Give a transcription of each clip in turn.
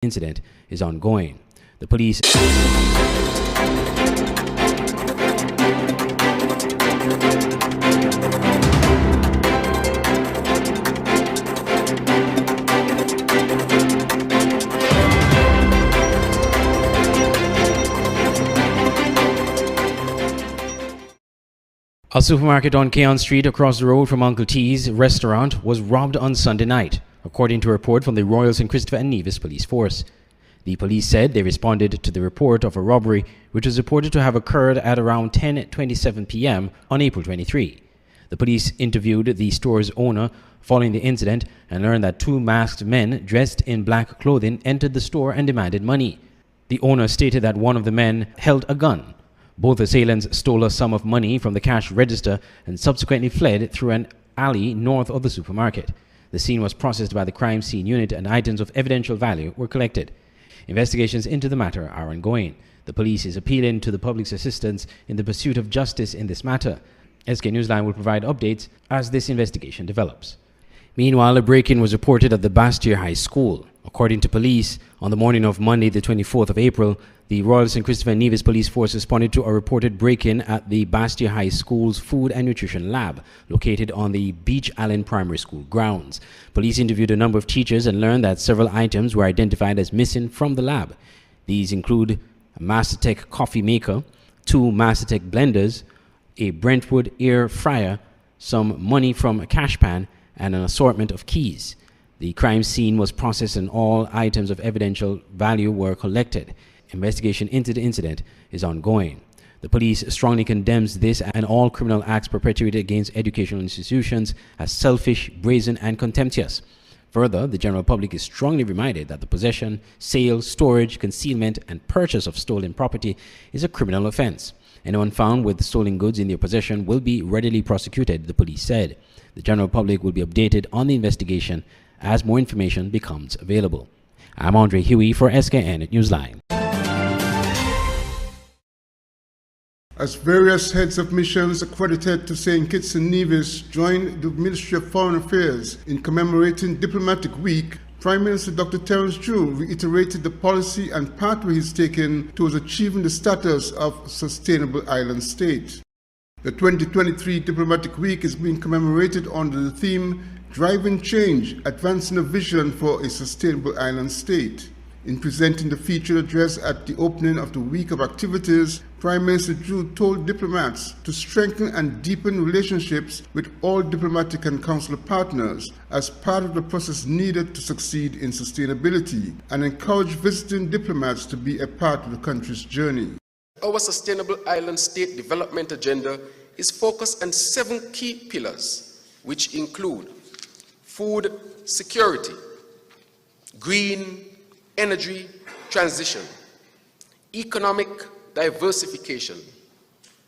incident is ongoing. The police A supermarket on Keon Street across the road from Uncle T's restaurant was robbed on Sunday night, according to a report from the Royal St. Christopher and Nevis Police Force. The police said they responded to the report of a robbery which was reported to have occurred at around 10:27 p.m. on April 23. The police interviewed the store's owner following the incident and learned that two masked men dressed in black clothing entered the store and demanded money. The owner stated that one of the men held a gun. Both assailants stole a sum of money from the cash register and subsequently fled through an alley north of the supermarket. The scene was processed by the crime scene unit and items of evidential value were collected. Investigations into the matter are ongoing. The police is appealing to the public's assistance in the pursuit of justice in this matter. Skn Newsline will provide updates as this investigation develops. Meanwhile, a break-in was reported at the Bastia High School. According to police, on the morning of Monday, the 24th of April, the Royal St. Christopher and Nevis Police Force responded to a reported break-in at the Bastia High School's Food and Nutrition Lab, located on the Beach Allen Primary School grounds. Police interviewed a number of teachers and learned that several items were identified as missing from the lab. These include a Mastertech coffee maker, 2 Mastertech blenders, a Brentwood air fryer, some money from a cash pan, and an assortment of keys. The crime scene was processed and all items of evidential value were collected. Investigation into the incident is ongoing. The police strongly condemns this and all criminal acts perpetrated against educational institutions as selfish, brazen, and contemptuous. Further, the general public is strongly reminded that the possession, sale, storage, concealment, and purchase of stolen property is a criminal offense. Anyone found with stolen goods in their possession will be readily prosecuted, the police said. The general public will be updated on the investigation as more information becomes available. I'm Andre Huey for Skn Newsline. As various heads of missions accredited to St. Kitts and Nevis joined the Ministry of Foreign Affairs in commemorating Diplomatic Week, Prime Minister Dr. Terence Drew reiterated the policy and pathway he's taken towards achieving the status of a sustainable island state. The 2023 Diplomatic Week is being commemorated under the theme Driving Change, Advancing a Vision for a Sustainable Island State. In presenting the featured address at the opening of the week of activities, Prime Minister Drew told diplomats to strengthen and deepen relationships with all diplomatic and consular partners as part of the process needed to succeed in sustainability, and encourage visiting diplomats to be a part of the country's journey. Our Sustainable Island State Development Agenda is focused on 7 key pillars, which include food security, green energy transition, economic diversification,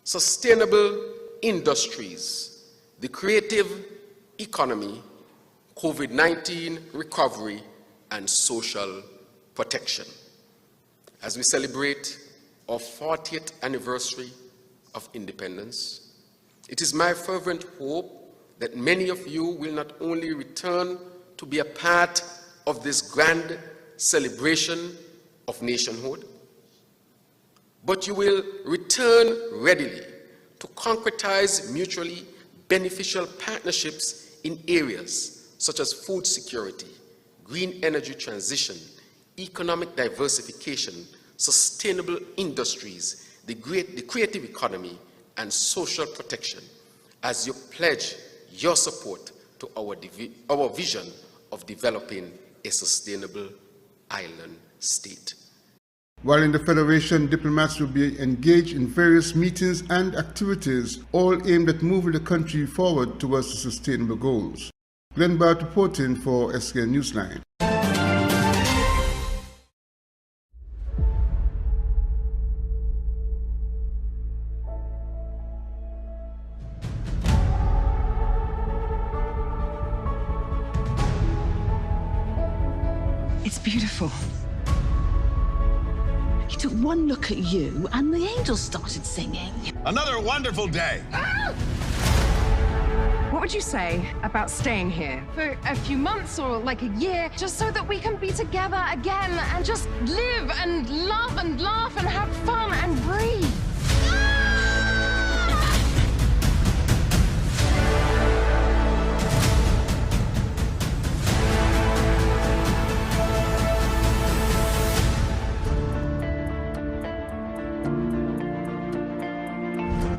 sustainable industries, the creative economy, COVID-19 recovery, and social protection. As we celebrate our 40th anniversary of independence, it is my fervent hope that many of you will not only return to be a part of this grand celebration of nationhood, but you will return readily to concretize mutually beneficial partnerships in areas such as food security, green energy transition, economic diversification, sustainable industries, the creative economy, and social protection, as you pledge your support to our vision of developing a sustainable island state. While in the Federation, diplomats will be engaged in various meetings and activities, all aimed at moving the country forward towards the sustainable goals. Glenn Bart reporting for Skn Newsline. It's beautiful. He took one look at you and the angels started singing. Another wonderful day. Ah! What would you say about staying here for a few months or like a year, just so that we can be together again and just live and love and laugh and have fun and breathe?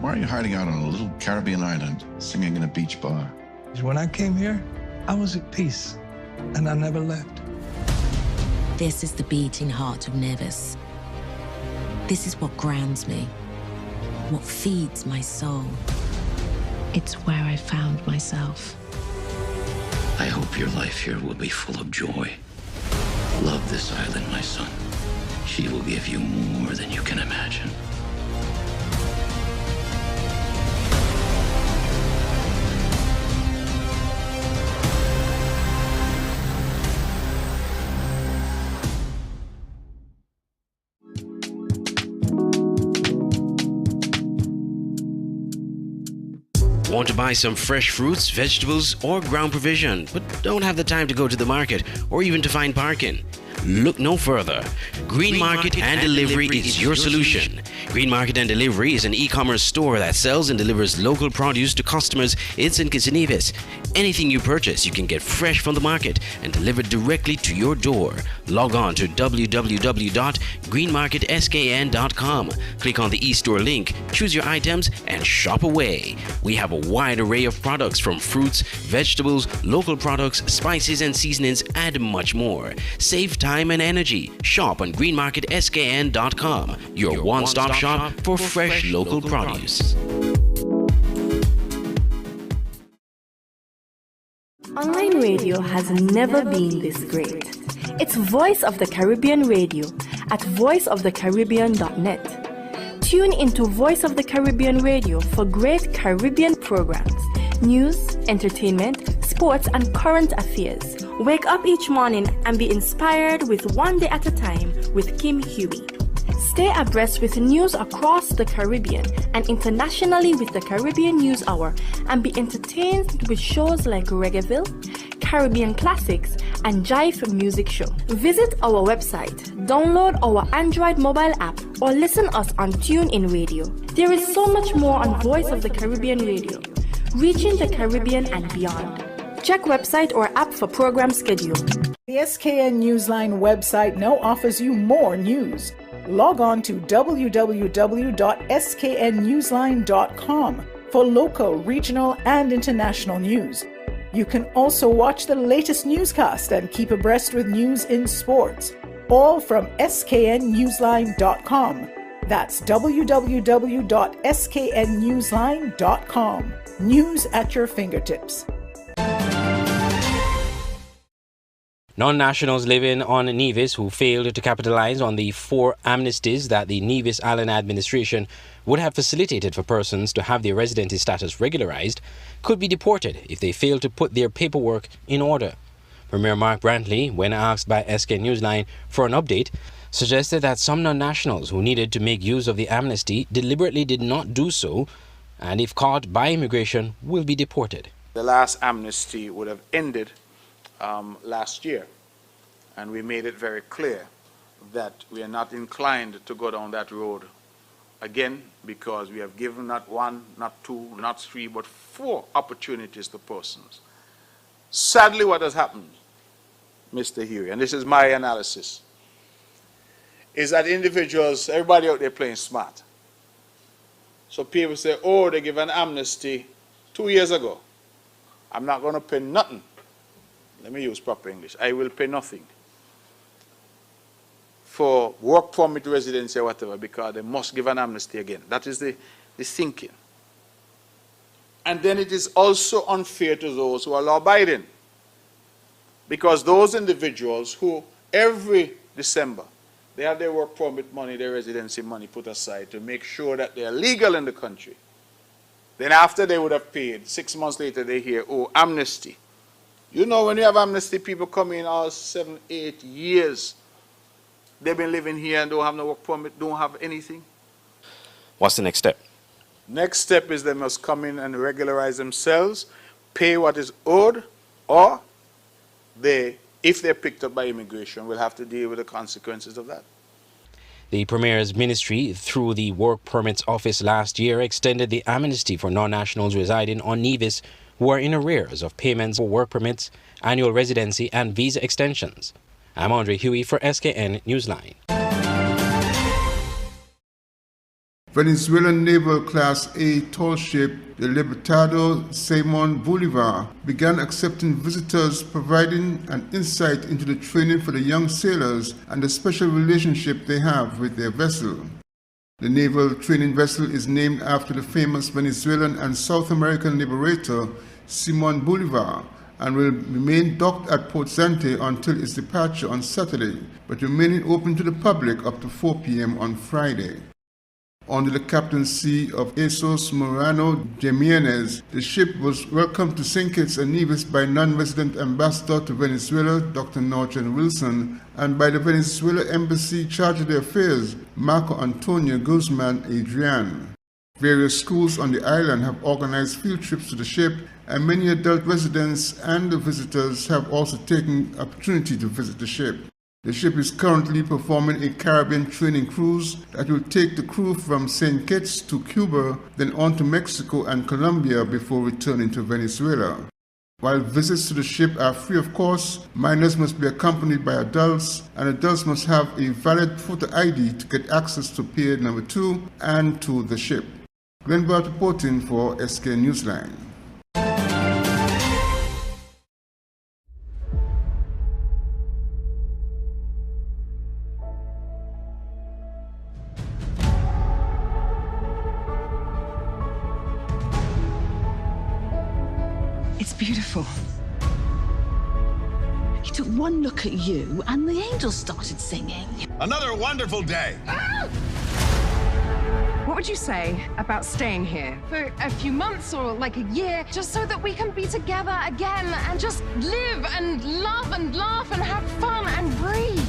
Why are you hiding out on a little Caribbean island, singing in a beach bar? When I came here, I was at peace, and I never left. This is the beating heart of Nevis. This is what grounds me, what feeds my soul. It's where I found myself. I hope your life here will be full of joy. Love this island, my son. She will give you more than you can imagine. Want to buy some fresh fruits, vegetables, or ground provision, but don't have the time to go to the market or even to find parking? Look no further. Green Market and Delivery is your solution. Green Market and Delivery is an e-commerce store that sells and delivers local produce to customers in St. Kitts and Nevis. Anything you purchase, you can get fresh from the market and delivered directly to your door. Log on to www.greenmarketskn.com. Click on the e-store link, choose your items, and shop away. We have a wide array of products from fruits, vegetables, local products, spices and seasonings, and much more. Save time and energy. Shop on greenmarketskn.com, your one-stop shop for fresh local produce. Online radio has never been this great. It's Voice of the Caribbean Radio at voiceofthecaribbean.net. Tune into Voice of the Caribbean Radio for great Caribbean programs, news, entertainment, sports, and current affairs. Wake up each morning and be inspired with One Day at a Time with Kim Huey. Stay abreast with news across the Caribbean and internationally with the Caribbean News Hour, and be entertained with shows like Reggaeville, Caribbean Classics, and Jive Music Show. Visit our website, download our Android mobile app, or listen us on TuneIn Radio. There is so much more on Voice of the Caribbean Radio, reaching the Caribbean and beyond. Check website or app for program schedule. The Skn Newsline website now offers you more news. Log on to www.sknnewsline.com for local, regional, and international news. You can also watch the latest newscast and keep abreast with news in sports, all from sknnewsline.com. That's www.sknnewsline.com. News at your fingertips. Non-nationals living on Nevis who failed to capitalize on the 4 amnesties that the Nevis Island administration would have facilitated for persons to have their residency status regularized could be deported if they fail to put their paperwork in order. Premier Mark Brantley, when asked by Skn Newsline for an update, suggested that some non-nationals who needed to make use of the amnesty deliberately did not do so, and if caught by immigration, will be deported. The last amnesty would have ended last year, and we made it very clear that we are not inclined to go down that road again, because we have given not 1, not 2, not 3, but 4 opportunities to persons. Sadly, what has happened, Mr. Huey, and this is my analysis, is that individuals, everybody out there playing smart. So people say, oh, they give an amnesty 2 years ago. I'm not going to pay nothing. Let me use proper English. I will pay nothing for work permit, residency, or whatever, because they must give an amnesty again. That is the thinking. And then it is also unfair to those who are law-abiding, because those individuals who every December they have their work permit money, their residency money put aside to make sure that they are legal in the country. Then after they would have paid, 6 months later they hear, oh, amnesty. You know, when you have amnesty, people come in all 7, 8 years. They've been living here and don't have no work permit, don't have anything. What's the next step? Next step is they must come in and regularize themselves, pay what is owed, or they, if they're picked up by immigration, will have to deal with the consequences of that. The Premier's ministry, through the Work Permits Office last year, extended the amnesty for non-nationals residing on Nevis who are in arrears of payments for work permits, annual residency and visa extensions. I'm Andre Huey for Skn Newsline. Venezuelan Naval Class A tall ship, the Libertador Simon Bolivar, began accepting visitors, providing an insight into the training for the young sailors and the special relationship they have with their vessel. The naval training vessel is named after the famous Venezuelan and South American liberator Simon Bolivar and will remain docked at Port Zante until its departure on Saturday, but remaining open to the public up to 4 p.m. on Friday. Under the captaincy of Jesus Morano Jimenez, the ship was welcomed to St. Kitts and Nevis by non-resident ambassador to Venezuela, Dr. Norton Wilson, and by the Venezuela Embassy Charge of Affairs, Marco Antonio Guzman Adrian. Various schools on the island have organized field trips to the ship, and many adult residents and the visitors have also taken opportunity to visit the ship. The ship is currently performing a Caribbean training cruise that will take the crew from St. Kitts to Cuba, then on to Mexico and Colombia before returning to Venezuela. While visits to the ship are free of course, minors must be accompanied by adults, and adults must have a valid photo ID to get access to Pier Number 2 and to the ship. Glenn Bart reporting for Skn Newsline. It's beautiful. He took one look at you and the angels started singing. Another wonderful day. What would you say about staying here for a few months or like a year, just so that we can be together again and just live and love and laugh and have fun and breathe?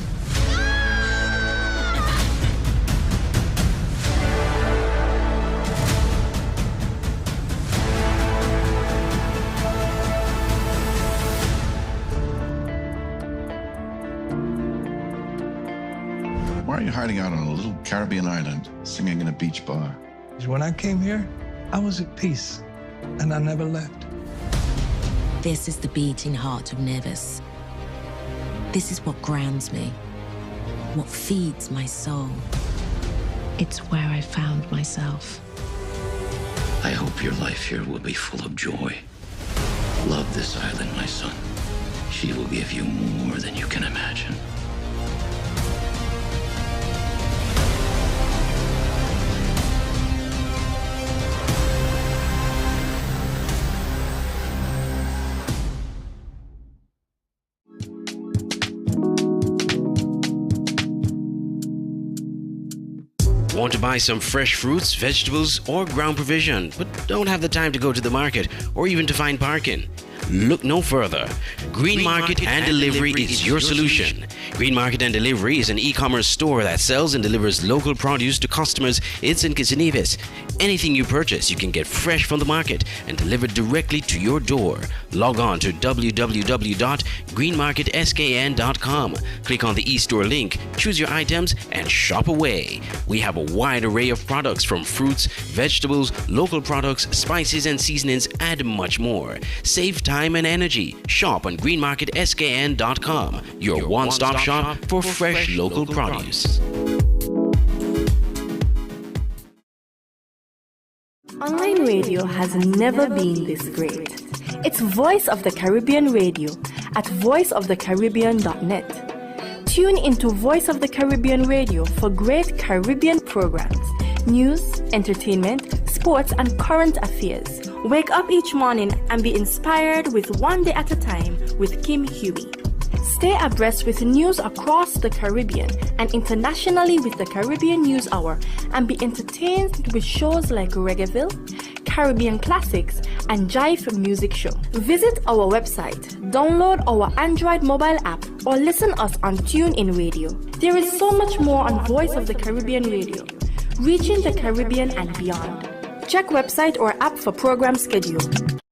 Why are you hiding out on a little Caribbean island, singing in a beach bar? When I came here, I was at peace, and I never left. This is the beating heart of Nevis. This is what grounds me, what feeds my soul. It's where I found myself. I hope your life here will be full of joy. Love this island, my son. She will give you more than you can imagine. Want to buy some fresh fruits, vegetables, or ground provision, but don't have the time to go to the market or even to find parking? Look no further. Green Market and Delivery is your solution. Green Market and Delivery is an e-commerce store that sells and delivers local produce to customers in St. Kitts and Nevis. Anything you purchase, you can get fresh from the market and delivered directly to your door. Log on to www.greenmarketskn.com. Click on the e-store link, choose your items, and shop away. We have a wide array of products from fruits, vegetables, local products, spices and seasonings, and much more. Save time and energy. Shop on greenmarketskn.com, your one-stop shop for fresh local produce. Online radio has never been this great. It's Voice of the Caribbean Radio at voiceofthecaribbean.net. Tune into Voice of the Caribbean Radio for great Caribbean programs, news, entertainment, sports, and current affairs. Wake up each morning and be inspired with One Day at a Time with Kim Huey. Stay abreast with news across the Caribbean and internationally with the Caribbean News Hour, and be entertained with shows like Reggaeville, Caribbean Classics, and Jive Music Show. Visit our website, download our Android mobile app, or listen us on TuneIn Radio. There is so much more on Voice of the Caribbean Radio, reaching the Caribbean and beyond. Check website or app for program schedule.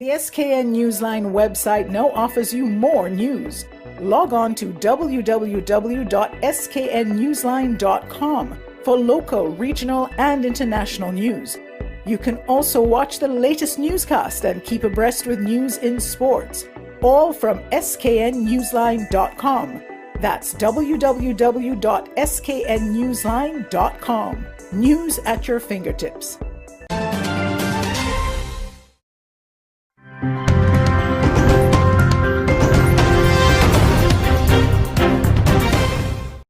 The SKN Newsline website now offers you more news. Log on to www.sknnewsline.com for local, regional, and international news. You can also watch the latest newscast and keep abreast with news in sports, all from sknnewsline.com. That's www.sknnewsline.com. News at your fingertips.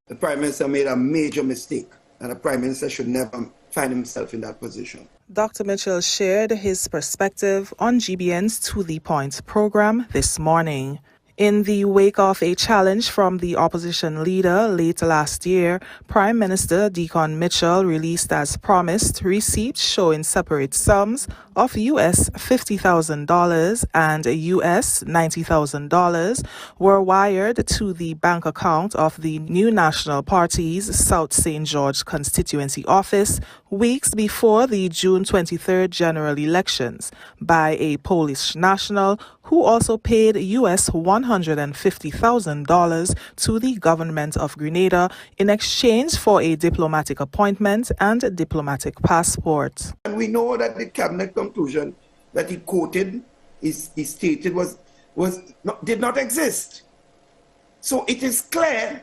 The Prime Minister made a major mistake, and the Prime Minister should never find himself in that position. Dr. Mitchell shared his perspective on GBN's To The Point program this morning. In the wake of a challenge from the opposition leader late last year, Prime Minister Skn Mitchell released as promised receipts showing separate sums of US $50,000 and US $90,000 were wired to the bank account of the New National Party's South St. George constituency office weeks before the June 23rd general elections by a Polish national who also paid US $150,000 to the government of Grenada in exchange for a diplomatic appointment and a diplomatic passport. And we know that the cabinet conclusion that he quoted, he stated did not exist. So it is clear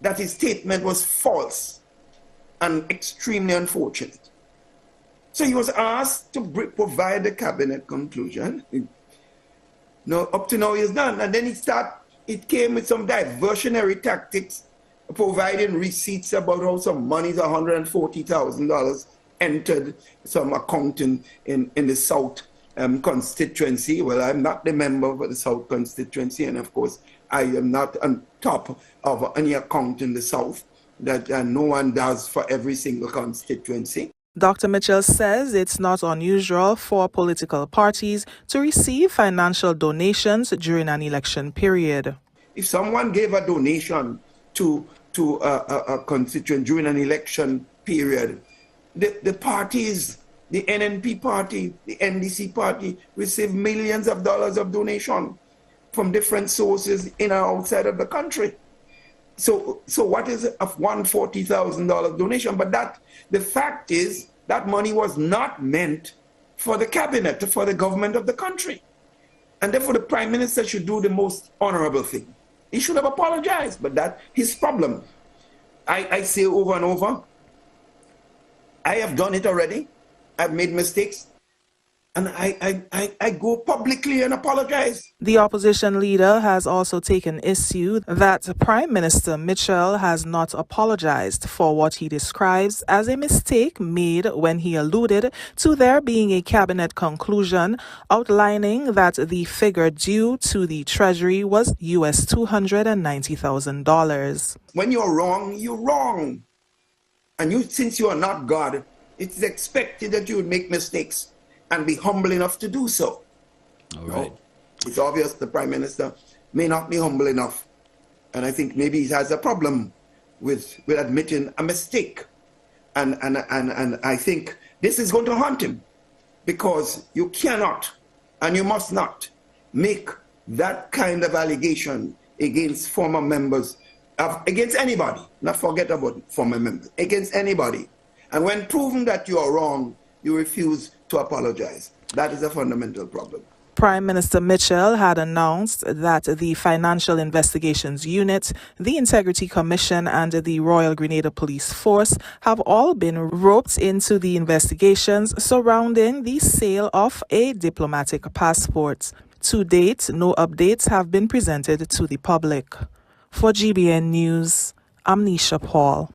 that his statement was false and extremely unfortunate. So he was asked to provide the cabinet conclusion. No, up to now he has done. And then it came with some diversionary tactics, providing receipts about how some money, $140,000, entered some account in the South constituency. Well, I'm not the member of the South constituency, and of course, I am not on top of any account in the South that no one does for every single constituency. Dr. Mitchell says it's not unusual for political parties to receive financial donations during an election period. If someone gave a donation to a constituent during an election period, the parties, the NNP party, the NDC party, receive millions of dollars of donation from different sources in and outside of the country. So what is a $140,000 donation? But the fact is that money was not meant for the cabinet, for the government of the country. And therefore the Prime Minister should do the most honorable thing. He should have apologized, but that's his problem. I say over and over, I have done it already. I've made mistakes. And I go publicly and apologize. The opposition leader has also taken issue that Prime Minister Mitchell has not apologized for what he describes as a mistake made when he alluded to there being a cabinet conclusion outlining that the figure due to the Treasury was US $290,000. When you're wrong, you're wrong. And since you are not God, it's expected that you would make mistakes and be humble enough to do so. All right. It's obvious the Prime Minister may not be humble enough. And I think maybe he has a problem with admitting a mistake. And I think this is going to haunt him, because you cannot and you must not make that kind of allegation against former members, against anybody, not forget about former members, against anybody. And when proven that you are wrong, you refuse to apologize. That is a fundamental problem. Prime Minister Mitchell had announced that the Financial Investigations Unit, the Integrity Commission, and the Royal Grenada Police Force have all been roped into the investigations surrounding the sale of a diplomatic passport. To date, no updates have been presented to the public. For GBN News, I'm Nisha Paul.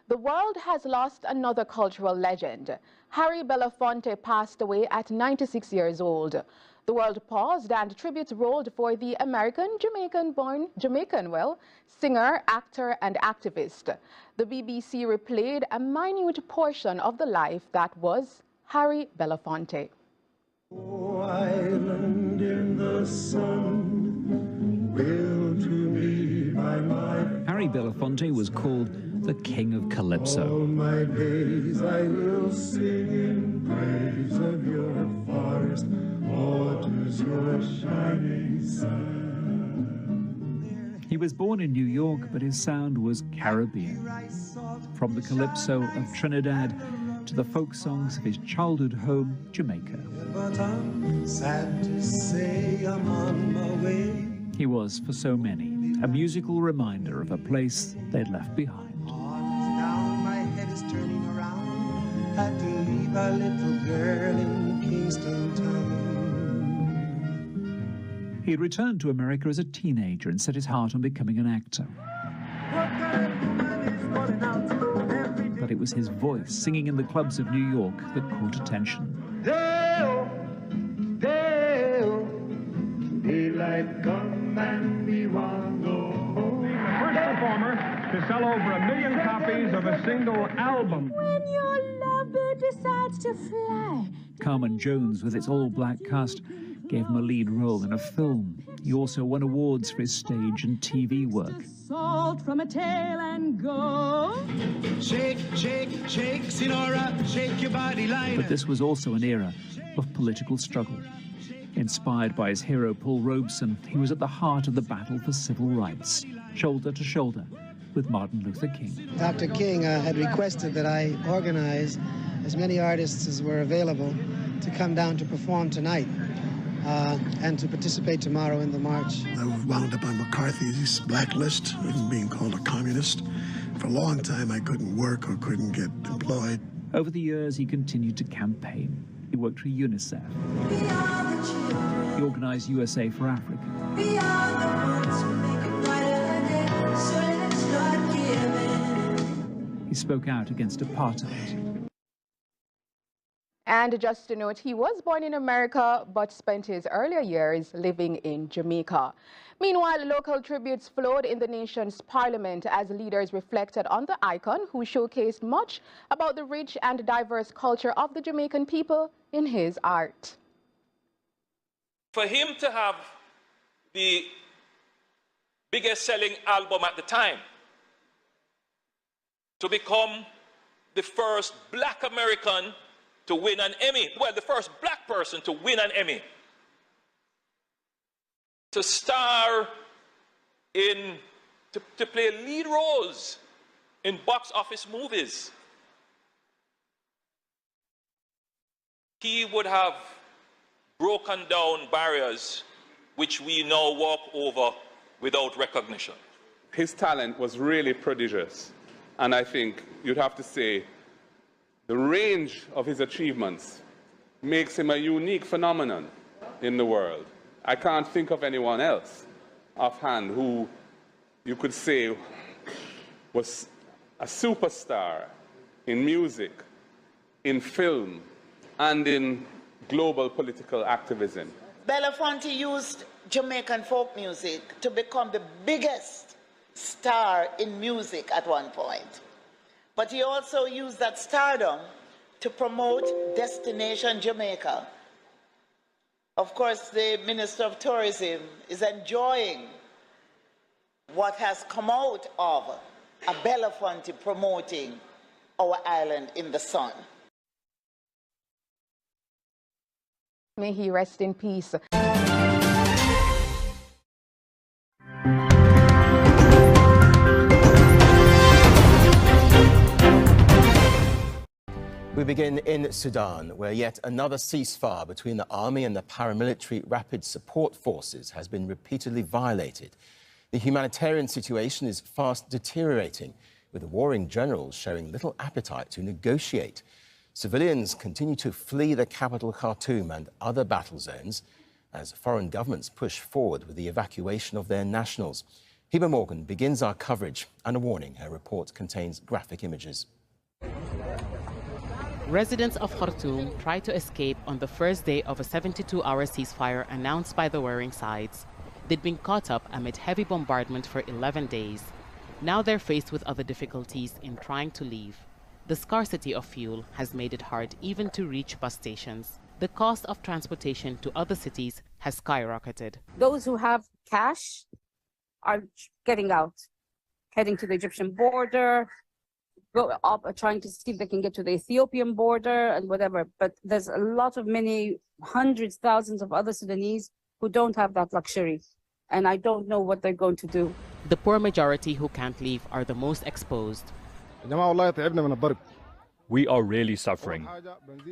The world has lost another cultural legend. Harry Belafonte passed away at 96 years old. The world paused and tributes rolled for the Jamaican-born singer, actor, and activist. The BBC replayed a minute portion of the life that was Harry Belafonte. Oh, island in the sun, built to me by my... Harry Belafonte was called the king of Calypso. All my days I will sing in praise of your forest waters, your shining sun. He was born in New York, but his sound was Caribbean. From the calypso of Trinidad to the folk songs of his childhood home, Jamaica. But I'm sad to say I'm on my way. He was, for so many, a musical reminder of a place they'd left behind. Down, my head is turning around. Had to leave a little girl in Kingston town. He returned to America as a teenager and set his heart on becoming an actor. But it was his voice singing in the clubs of New York that caught attention. Dale, Dale, daylight come and we want to go home. First performer to sell over 1 million copies of a single album. When your lovebird decides to fly. Carmen Jones, with its all-black cast, gave him a lead role in a film. He also won awards for his stage and TV work. Salt from a tail and go. Shake, shake, shake, Sinora, shake your body liner. But this was also an era of political struggle. Inspired by his hero Paul Robeson, he was at the heart of the battle for civil rights, shoulder to shoulder with Martin Luther King. Dr. King had requested that I organize as many artists as were available to come down to perform tonight. And to participate tomorrow in the march. I wound up on McCarthy's blacklist, even being called a communist. For a long time, I couldn't work or couldn't get employed. Over the years, he continued to campaign. He worked for UNICEF. He organized USA for Africa. He spoke out against apartheid. And just to note, he was born in America, but spent his earlier years living in Jamaica. Meanwhile, local tributes flowed in the nation's parliament as leaders reflected on the icon who showcased much about the rich and diverse culture of the Jamaican people in his art. For him to have the biggest selling album at the time, to become the first Black American to win an Emmy, well, the first Black person to win an Emmy, to star in, to play lead roles in box office movies. He would have broken down barriers which we now walk over without recognition. His talent was really prodigious, and I think you'd have to say the range of his achievements makes him a unique phenomenon in the world. I can't think of anyone else offhand who you could say was a superstar in music, in film, and in global political activism. Belafonte used Jamaican folk music to become the biggest star in music at one point. But he also used that stardom to promote Destination Jamaica. Of course, the Minister of Tourism is enjoying what has come out of a Belafonte promoting our island in the sun. May he rest in peace. We begin in Sudan, where yet another ceasefire between the army and the paramilitary rapid support forces has been repeatedly violated. The humanitarian situation is fast deteriorating, with the warring generals showing little appetite to negotiate. Civilians continue to flee the capital Khartoum and other battle zones as foreign governments push forward with the evacuation of their nationals. Heba Morgan begins our coverage, and a warning: her report contains graphic images. Residents of Khartoum tried to escape on the first day of a 72-hour ceasefire announced by the warring sides. They'd been caught up amid heavy bombardment for 11 days. Now they're faced with other difficulties in trying to leave. The scarcity of fuel has made it hard even to reach bus stations. The cost of transportation to other cities has skyrocketed. Those who have cash are getting out, heading to the Egyptian border, go up trying to see if they can get to the Ethiopian border and whatever. But there's a lot of many hundreds, thousands of other Sudanese who don't have that luxury. And I don't know what they're going to do. The poor majority who can't leave are the most exposed. We are really suffering.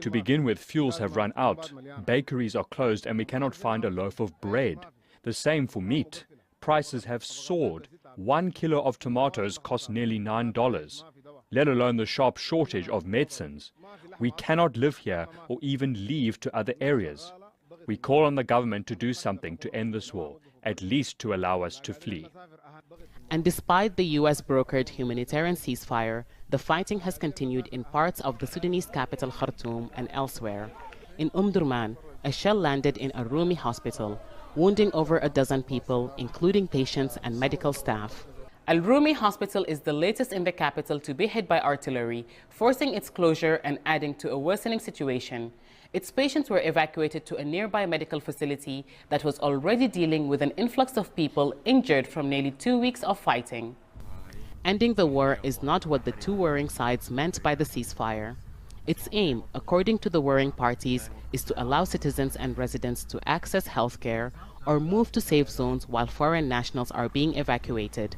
To begin with, fuels have run out, bakeries are closed, and we cannot find a loaf of bread. The same for meat. Prices have soared. 1 kilo of tomatoes costs nearly $9, let alone the sharp shortage of medicines. We cannot live here or even leave to other areas. We call on the government to do something to end this war, at least to allow us to flee. And despite the US-brokered humanitarian ceasefire, the fighting has continued in parts of the Sudanese capital Khartoum and elsewhere. In Durman, a shell landed in a Rumi hospital, wounding over a dozen people, including patients and medical staff. Al Rumi Hospital is the latest in the capital to be hit by artillery, forcing its closure and adding to a worsening situation. Its patients were evacuated to a nearby medical facility that was already dealing with an influx of people injured from nearly 2 weeks of fighting. Ending the war is not what the two warring sides meant by the ceasefire. Its aim, according to the warring parties, is to allow citizens and residents to access health care or move to safe zones while foreign nationals are being evacuated.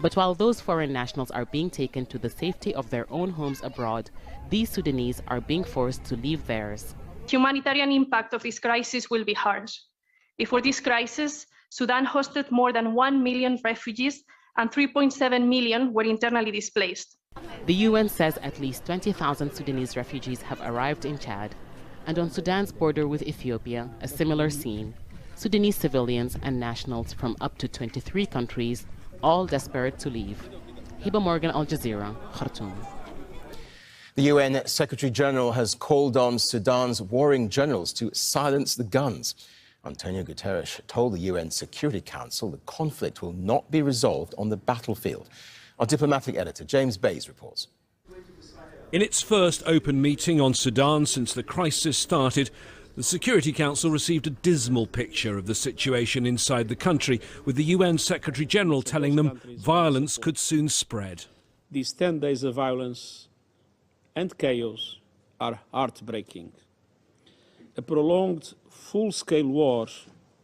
But while those foreign nationals are being taken to the safety of their own homes abroad, these Sudanese are being forced to leave theirs. Humanitarian impact of this crisis will be harsh. Before this crisis, Sudan hosted more than 1 million refugees and 3.7 million were internally displaced. The UN says at least 20,000 Sudanese refugees have arrived in Chad. And on Sudan's border with Ethiopia, a similar scene. Sudanese civilians and nationals from up to 23 countries, all desperate to leave. Hiba Morgan, Al Jazeera, Khartoum. The UN Secretary-General has called on Sudan's warring generals to silence the guns. Antonio Guterres told the UN Security Council the conflict will not be resolved on the battlefield. Our diplomatic editor, James Bays, reports. In its first open meeting on Sudan since the crisis started, the Security Council received a dismal picture of the situation inside the country, with the UN Secretary-General telling them violence could soon spread. These 10 days of violence and chaos are heartbreaking. A prolonged, full-scale war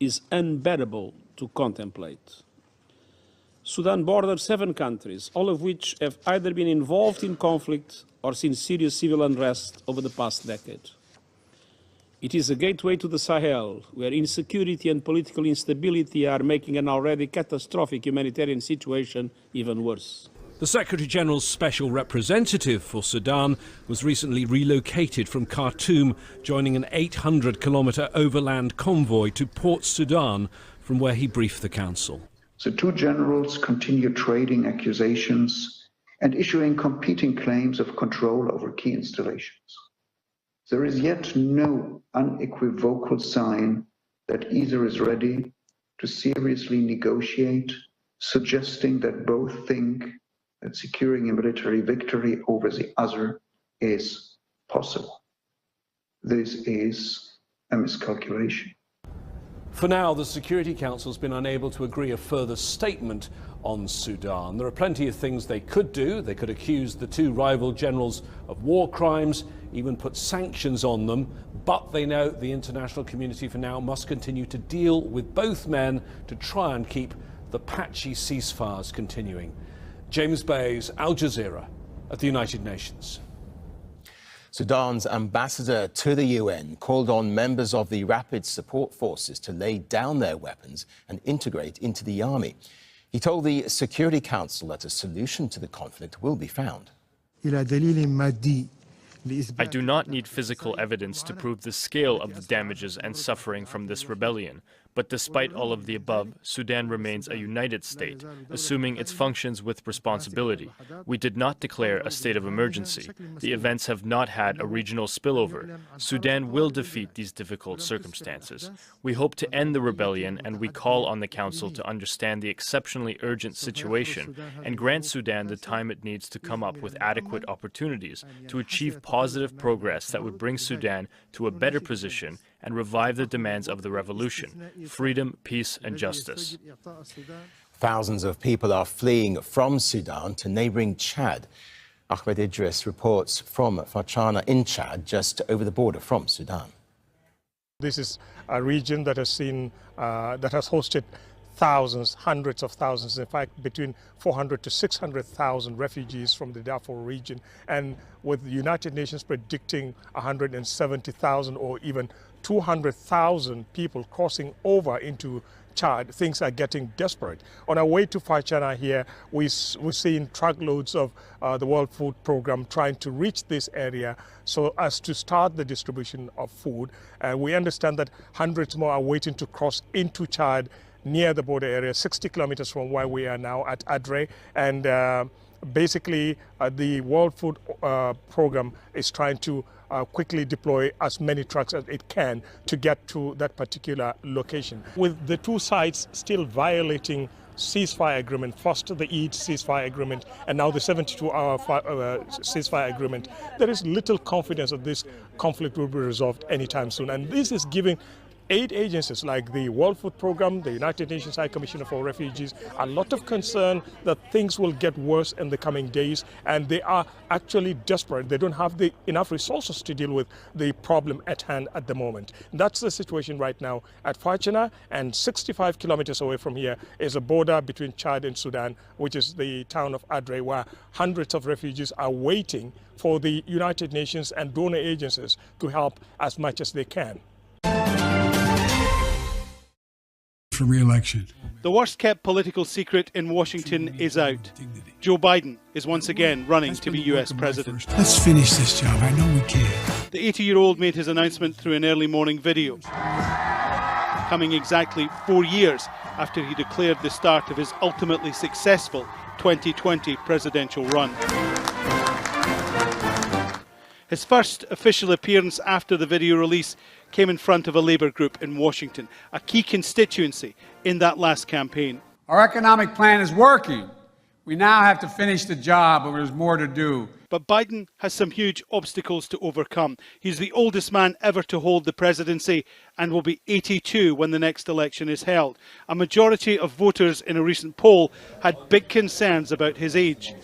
is unbearable to contemplate. Sudan borders 7 countries, all of which have either been involved in conflict or seen serious civil unrest over the past decade. It is a gateway to the Sahel, where insecurity and political instability are making an already catastrophic humanitarian situation even worse. The Secretary-General's special representative for Sudan was recently relocated from Khartoum, joining an 800-kilometre overland convoy to Port Sudan, from where he briefed the Council. The two generals continue trading accusations and issuing competing claims of control over key installations. There is yet no unequivocal sign that either is ready to seriously negotiate, suggesting that both think that securing a military victory over the other is possible. This is a miscalculation. For now, the Security Council has been unable to agree a further statement on Sudan. There are plenty of things they could do. They could accuse the two rival generals of war crimes, even put sanctions on them, but they know the international community for now must continue to deal with both men to try and keep the patchy ceasefires continuing. James Bays, Al Jazeera at the United Nations. Sudan's ambassador to the UN called on members of the Rapid Support Forces to lay down their weapons and integrate into the army. He told the Security Council that a solution to the conflict will be found. I do not need physical evidence to prove the scale of the damages and suffering from this rebellion. But despite all of the above, Sudan remains a united state, assuming its functions with responsibility. We did not declare a state of emergency. The events have not had a regional spillover. Sudan will defeat these difficult circumstances. We hope to end the rebellion, and we call on the Council to understand the exceptionally urgent situation and grant Sudan the time it needs to come up with adequate opportunities to achieve positive progress that would bring Sudan to a better position and revive the demands of the revolution: freedom, peace, and justice. Thousands of people are fleeing from Sudan to neighboring Chad. Ahmed Idris reports from Farchana in Chad, just over the border from Sudan. This is a region that has hosted thousands, hundreds of thousands, in fact, between 400 to 600,000 refugees from the Darfur region. And with the United Nations predicting 170,000 or even 200,000 people crossing over into Chad, things are getting desperate. On our way to Farchana here, we're seeing truckloads of the World Food Programme trying to reach this area so as to start the distribution of food. We understand that hundreds more are waiting to cross into Chad near the border area, 60 kilometers from where we are now at Adre. And basically, the World Food Programme is trying to quickly deploy as many trucks as it can to get to that particular location. With the two sides still violating ceasefire agreement, first the Eid ceasefire agreement and now the 72-hour ceasefire agreement, there is little confidence that this conflict will be resolved anytime soon. And this is giving aid agencies like the World Food Programme, the United Nations High Commissioner for Refugees, a lot of concern that things will get worse in the coming days, and they are actually desperate. They don't have enough resources to deal with the problem at hand at the moment. That's the situation right now at Farchana, and 65 kilometers away from here is a border between Chad and Sudan, which is the town of Adre, where hundreds of refugees are waiting for the United Nations and donor agencies to help as much as they can. For re-election. The worst-kept political secret in Washington is out. Joe Biden is once again running to be US president. Let's finish this job. I know we can. The 80-year-old made his announcement through an early morning video, coming exactly 4 years after he declared the start of his ultimately successful 2020 presidential run. His first official appearance after the video release came in front of a Labour group in Washington, a key constituency in that last campaign. Our economic plan is working. We now have to finish the job, but there's more to do. But Biden has some huge obstacles to overcome. He's the oldest man ever to hold the presidency and will be 82 when the next election is held. A majority of voters in a recent poll had big concerns about his age.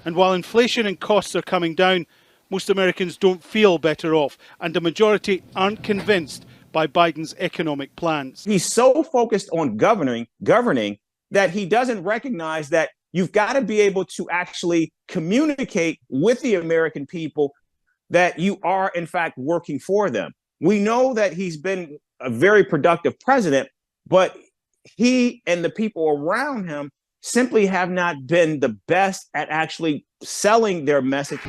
And while inflation and costs are coming down, most Americans don't feel better off, and a majority aren't convinced by Biden's economic plans. He's so focused on governing that he doesn't recognize that you've got to be able to actually communicate with the American people that you are, in fact, working for them. We know that he's been a very productive president, but he and the people around him simply have not been the best at actually selling their message.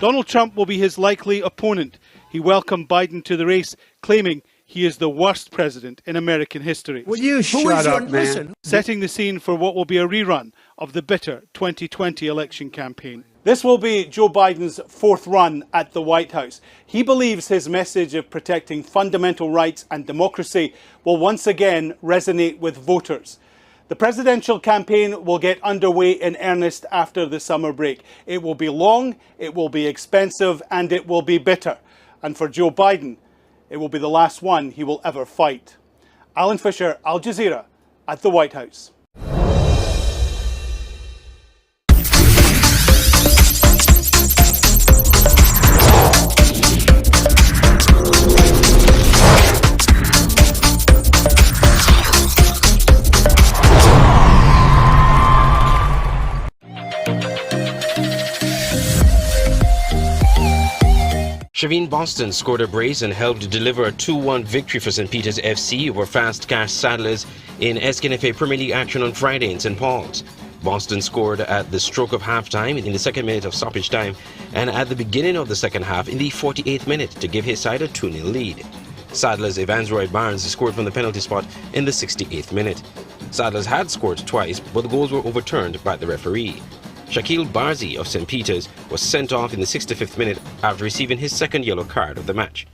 Donald Trump will be his likely opponent. He welcomed Biden to the race, claiming he is the worst president in American history. Will you shut up, man? Setting the scene for what will be a rerun of the bitter 2020 election campaign. This will be Joe Biden's fourth run at the White House. He believes his message of protecting fundamental rights and democracy will once again resonate with voters. The presidential campaign will get underway in earnest after the summer break. It will be long, it will be expensive, and it will be bitter. And for Joe Biden, it will be the last one he will ever fight. Alan Fisher, Al Jazeera, at the White House. Shaveen Boston scored a brace and helped deliver a 2-1 victory for St. Peter's FC over Fast Cash Saddlers in SKNFA Premier League action on Friday in St. Paul's. Boston scored at the stroke of half-time in the second minute of stoppage time and at the beginning of the second half in the 48th minute to give his side a 2-0 lead. Saddlers' Evans Roy Barnes scored from the penalty spot in the 68th minute. Saddlers had scored twice, but the goals were overturned by the referee. Shakil Barzi of St. Peter's was sent off in the 65th minute after receiving his second yellow card of the match.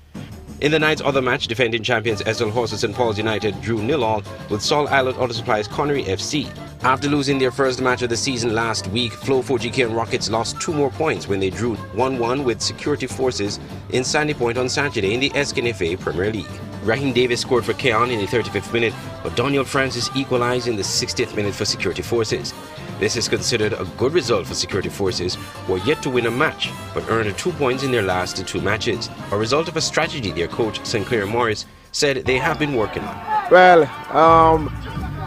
In the night's other match, defending champions Estel Horse and St. Paul's United drew 0-0 with Saul Island Auto Supply's Connery FC. After losing their first match of the season last week, Flow 4GK and Rockets lost 2 more points when they drew 1-1 with Security Forces in Sandy Point on Saturday in the SKNFA Premier League. Raheem Davis scored for Keon in the 35th minute, but Daniel Francis equalized in the 60th minute for Security Forces. This is considered a good result for security forces who are yet to win a match but earned 2 points in their last 2 matches, a result of a strategy their coach, Sinclair Morris, said they have been working on. Well,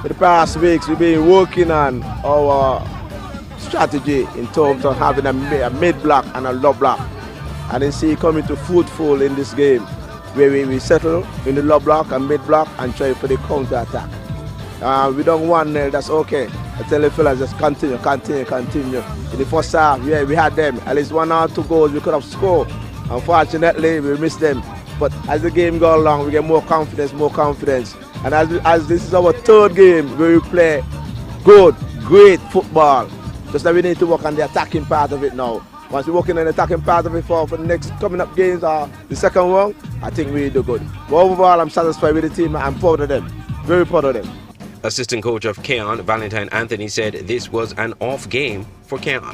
for the past weeks we've been working on our strategy in terms of having a mid-block and a low block. And then see coming to fruitful in this game, where we settle in the low block and mid-block and try for the counter-attack. We don't 1-0, that's okay. I tell the fellas, just continue. In the first half, yeah, we had them. At least 1 or 2 goals we could have scored. Unfortunately, we missed them. But as the game goes along, we get more confidence. And as this is our 3rd game where we play good, great football, just that we need to work on the attacking part of it now. Once we're working on the attacking part of it for the next coming up games or the second one, I think we do good. But overall, I'm satisfied with the team. I'm proud of them. Very proud of them. Assistant coach of Skn, Valentine Anthony, said this was an off game for Skn.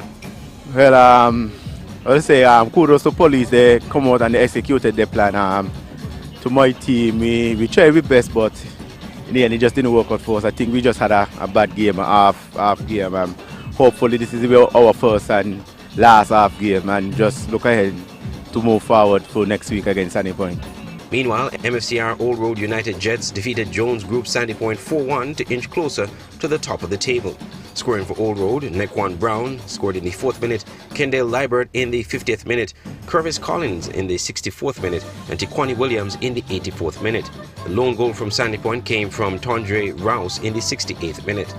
Well, I would say kudos to police. They come out and they executed their plan. To my team, we tried our best, but in the end, it just didn't work out for us. I think we just had a bad game, a half game. Hopefully, this is our first and last half game, and just look ahead to move forward for next week against Sandy Point. Meanwhile, MFCR Old Road United Jets defeated Jones Group Sandy Point 4-1 to inch closer to the top of the table. Scoring for Old Road, Nequan Brown scored in the 4th minute, Kendall Libert in the 50th minute, Curvis Collins in the 64th minute, and Tiquani Williams in the 84th minute. The lone goal from Sandy Point came from Tondre Rouse in the 68th minute.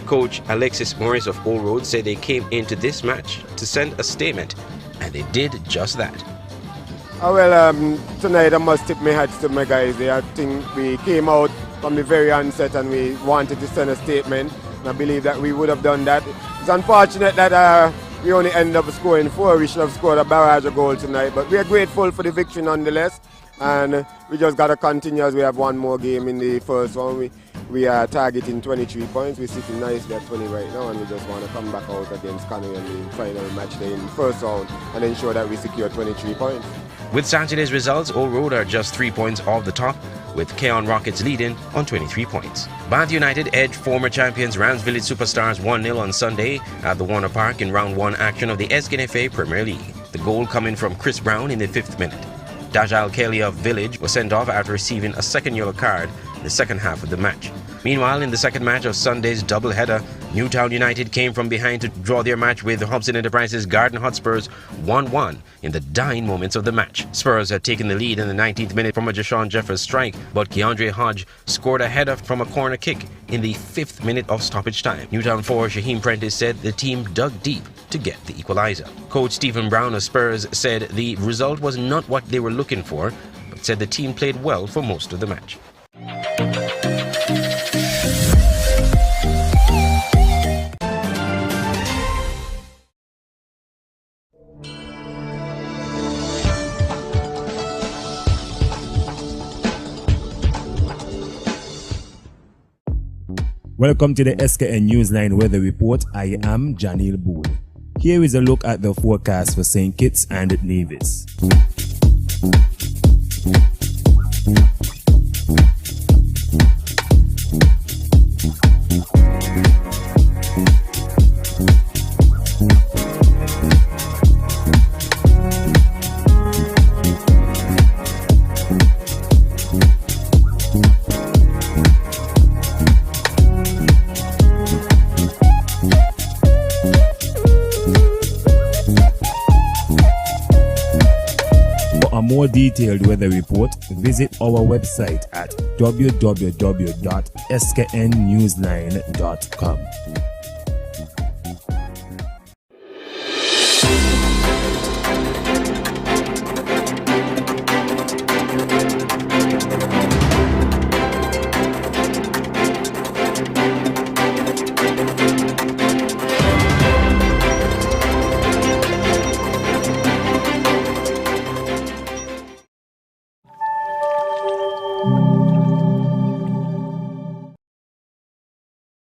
Coach Alexis Morris of Old Road said they came into this match to send a statement, and they did just that. Tonight I must tip my hats to my guys. I think we came out from the very onset and we wanted to send a statement. And I believe that we would have done that. It's unfortunate that we only ended up scoring 4. We should have scored a barrage of goals tonight. But we are grateful for the victory nonetheless. And we just got to continue as we have 1 more game in the first one. We are targeting 23 points. We're sitting nicely at 20 right now, and we just want to come back out against Canoe in the final match day in the first round and ensure that we secure 23 points. With Saturday's results, Old Road are just 3 points off the top, with Skn Rockets leading on 23 points. Bath United edged former champions Rams Village Superstars 1-0 on Sunday at the Warner Park in round 1 action of the SKNFA Premier League. The goal coming from Chris Brown in the 5th minute. Dajal Kelly of Village was sent off after receiving a 2nd yellow card in the second half of the match. Meanwhile, in the second match of Sunday's doubleheader, Newtown United came from behind to draw their match with Hobson Enterprises Garden Hotspurs 1-1 in the dying moments of the match. Spurs had taken the lead in the 19th minute from a Jashawn Jeffers strike, but Keandre Hodge scored a header from a corner kick in the 5th minute of stoppage time. Newtown forward Shaheem Prentice said the team dug deep to get the equalizer. Coach Stephen Brown of Spurs said the result was not what they were looking for, but said the team played well for most of the match. Welcome to the Skn Newsline Weather Report. I am Janil Boone. Here is a look at the forecast for St. Kitts and Nevis. For a more detailed weather report, visit our website at www.sknnewsline.com.